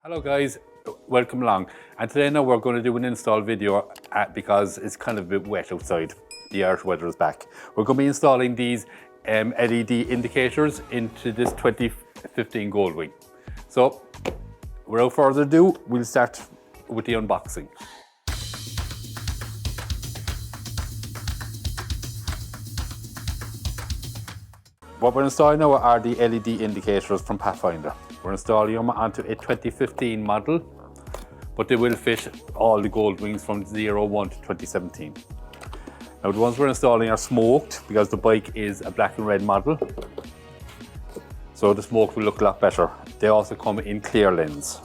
Hello guys, welcome along. And today now we're going to do an install video because it's kind of a bit wet outside. The harsh weather is back. We're going to be installing these LED indicators into this 2015 Goldwing. So without further ado, we'll start with the unboxing. What we're installing now are the LED indicators from Pathfinder. We're installing them onto a 2015 model, but they will fit all the Goldwings from 01 to 2017. Now the ones we're installing are smoked because the bike is a black and red model, so the smoke will look a lot better. They also come in clear lens.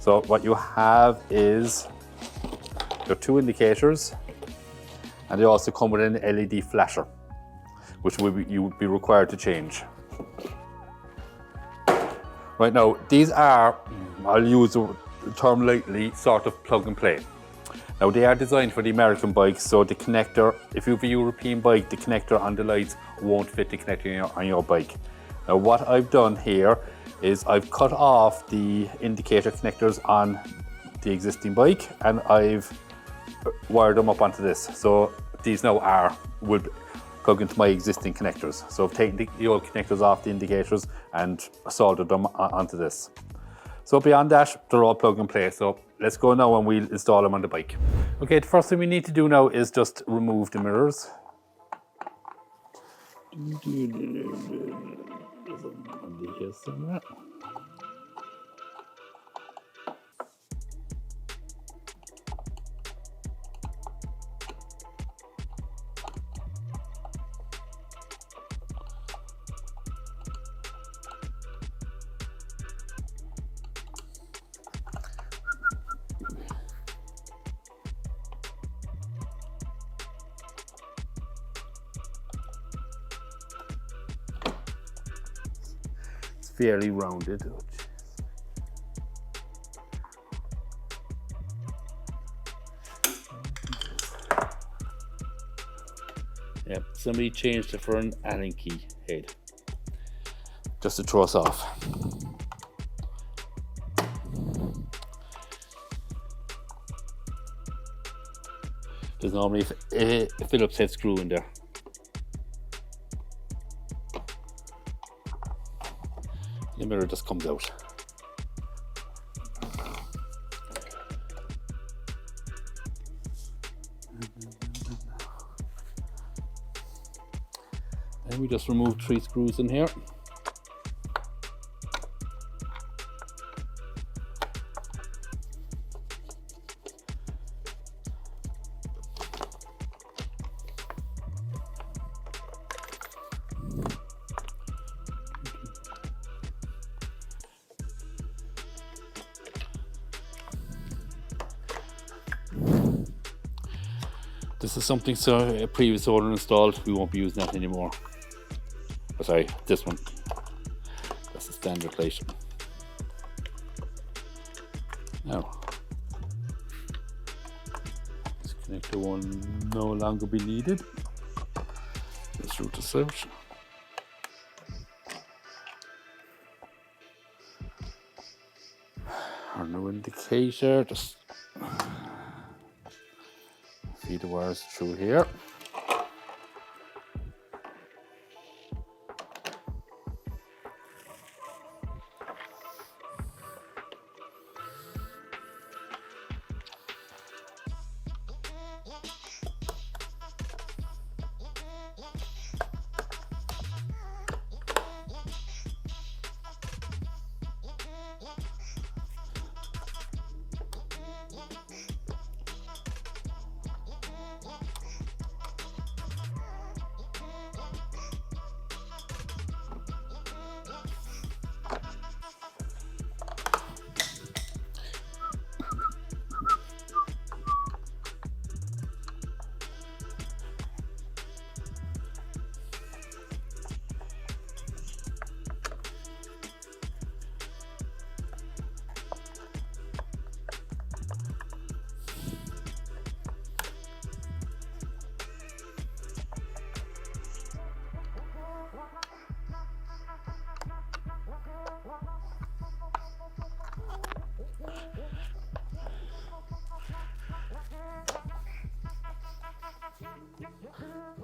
So what you have is your two indicators, and they also come with an LED flasher, which you would be required to change. Right now, these are, I'll use the term lightly, sort of plug and play. Now they are designed for the American bikes, so the connector, if you have a European bike, the connector on the lights won't fit the connector on your bike. Now what I've done here is I've cut off the indicator connectors on the existing bike and I've wired them up onto this. So these now will plug into my existing connectors. So I've taken the old connectors off the indicators and soldered them onto this. So beyond that, they're all plug and play. So let's go now and we'll install them on the bike. Okay, the first thing we need to do now is just remove the mirrors. Fairly rounded. Yep, somebody changed it for an Allen key head, just to throw us off. There's normally a Phillips head screw in there. The mirror just comes out. And we just remove 3 screws in here. This is something a previous owner installed. We won't be using that anymore. Oh, sorry, this one. That's the standard plate. Now, this connector will no longer be needed. Let's root this out. Our new indicator, just feed the wires through here.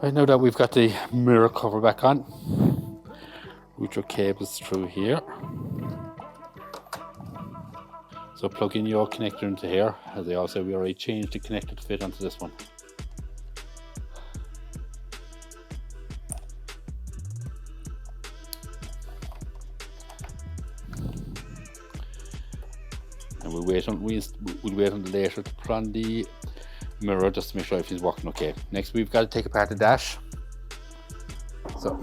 Right, now that we've got the mirror cover back on, route your cables through here. So plug in your connector into here. As I also said, we already changed the connector to fit onto this one. And we'll wait until later to put on the mirror just to make sure everything's working okay. Next, we've got to take apart the dash. So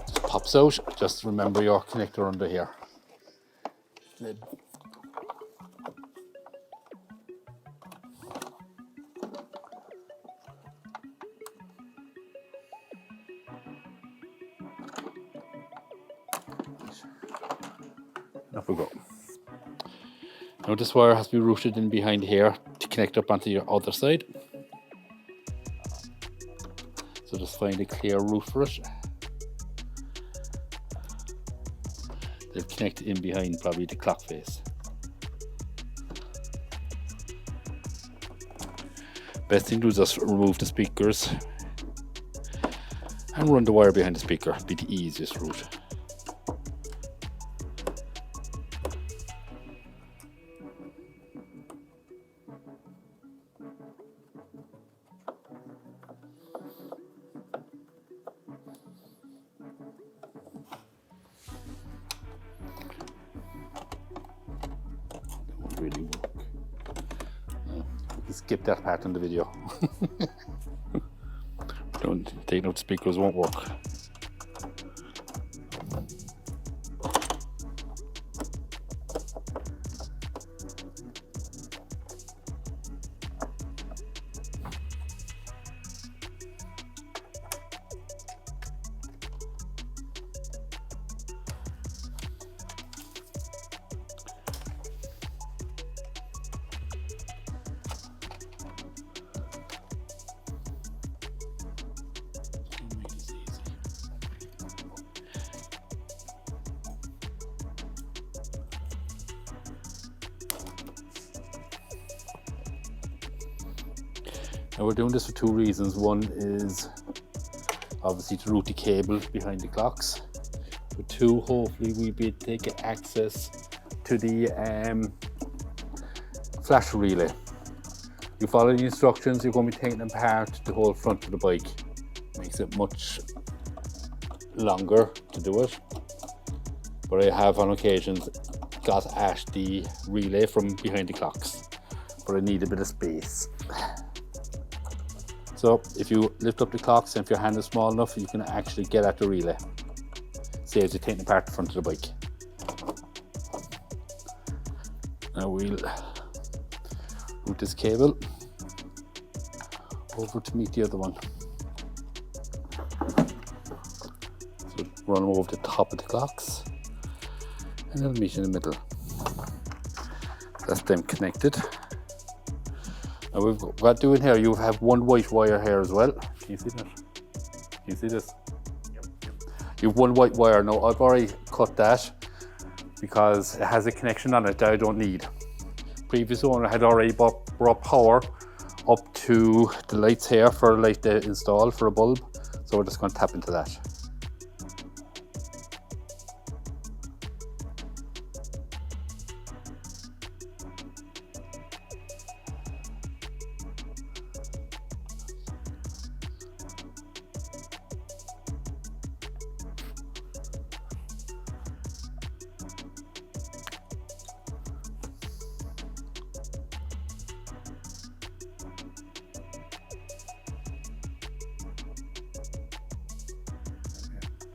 just pops out. Just remember your connector under here. Lid. Off we go. Now this wire has to be routed in behind here to connect up onto your other side. So just find a clear route for it. They'll connect in behind probably the clock face. Best thing to do is just remove the speakers and run the wire behind the speaker. It'll be the easiest route. Really work. Skip that part in the video. Don't take note, speakers won't work. And we're doing this for two reasons. One is obviously to route the cable behind the clocks. But two, hopefully we'll be able to get access to the flash relay. You follow the instructions, you're going to be taking apart the whole front of the bike. Makes it much longer to do it. But I have on occasions got at the relay from behind the clocks. But I need a bit of space. So if you lift up the clocks and if your hand is small enough, you can actually get at the relay. Saves you taking apart the front of the bike. Now we'll route this cable over to meet the other one. So run over the top of the clocks and it'll meet in the middle. That's them connected. Now we've got doing here, you have one white wire here as well. Can you see that? Can you see this? Yep. You have one white wire. Now I've already cut that because it has a connection on it that I don't need. Previous owner had already brought power up to the lights here for a light to install for a bulb. So we're just going to tap into that.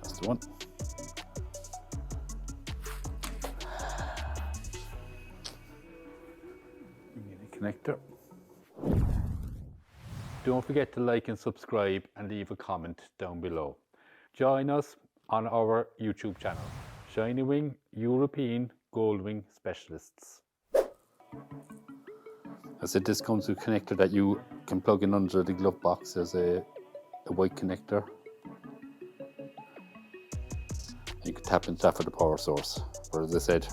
That's the one. Connector. Don't forget to like and subscribe and leave a comment down below. Join us on our YouTube channel, ShinyWing European Goldwing Specialists. I said this comes with a connector that you can plug in under the glove box as a white connector. You can tap into that for the power source. But as I said,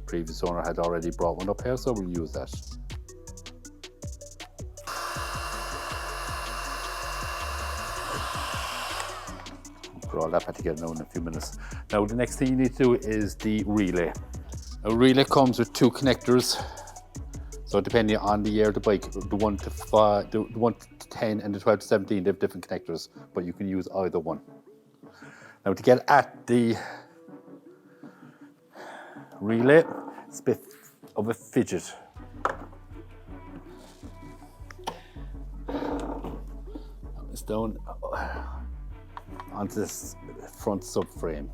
previous owner had already brought one up here, so we'll use that. put all that back together now in a few minutes. Now the next thing you need to do is the relay. A relay comes with 2 connectors. So depending on the year of the bike, the 1 to 5, the 1 to 10 and the 12 to 17, they have different connectors, but you can use either one. Now to get at the relay, it's a bit of a fidget. It's down onto this front subframe.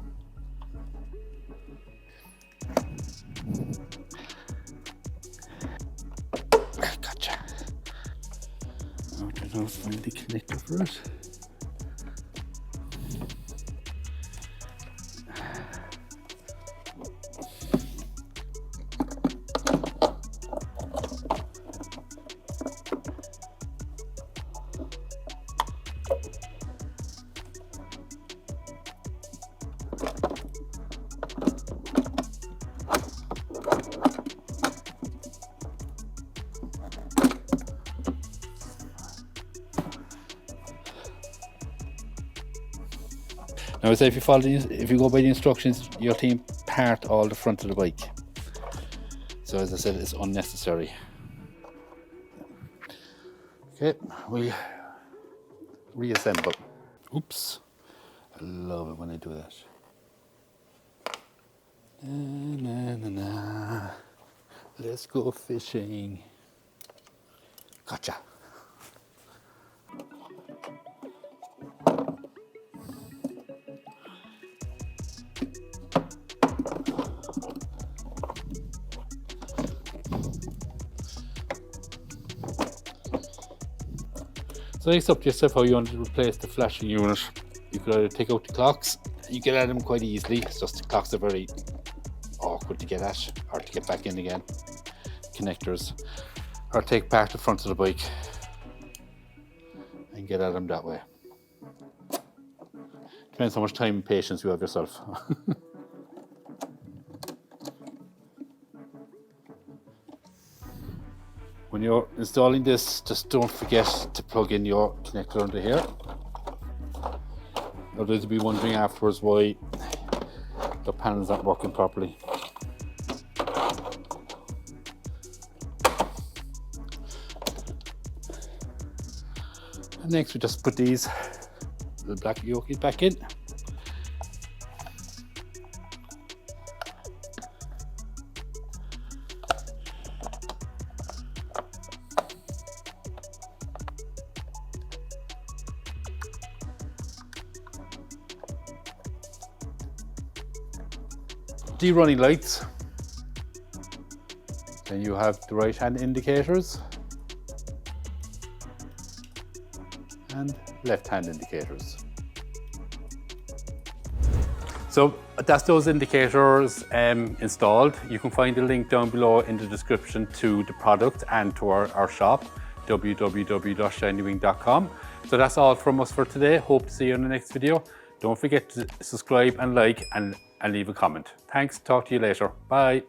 Gotcha. Now to find the connector for it. Now, say if you go by the instructions, your team part all the front of the bike. So as I said, it's unnecessary. Okay, we reassemble. Oops, I love it when I do that. Na, na, na, na. Let's go fishing. Gotcha. So it's up to yourself how you want to replace the flashing unit. You could either take out the clocks, you get at them quite easily, it's just the clocks are very awkward to get at, or to get back in again. Connectors, or take part the front of the bike and get at them that way. Depends how much time and patience you have yourself. When you're installing this, just don't forget to plug in your connector under here. Others will be wondering afterwards why the panels aren't working properly. And next we just put these little black yokies back in. The running lights, then you have the right hand indicators and left hand indicators. So that's those indicators installed. You can find a link down below in the description to the product and to our shop, www.shinywing.com. So that's all from us for today. Hope to see you in the next video. Don't forget to subscribe and like and leave a comment. Thanks, talk to you later. Bye.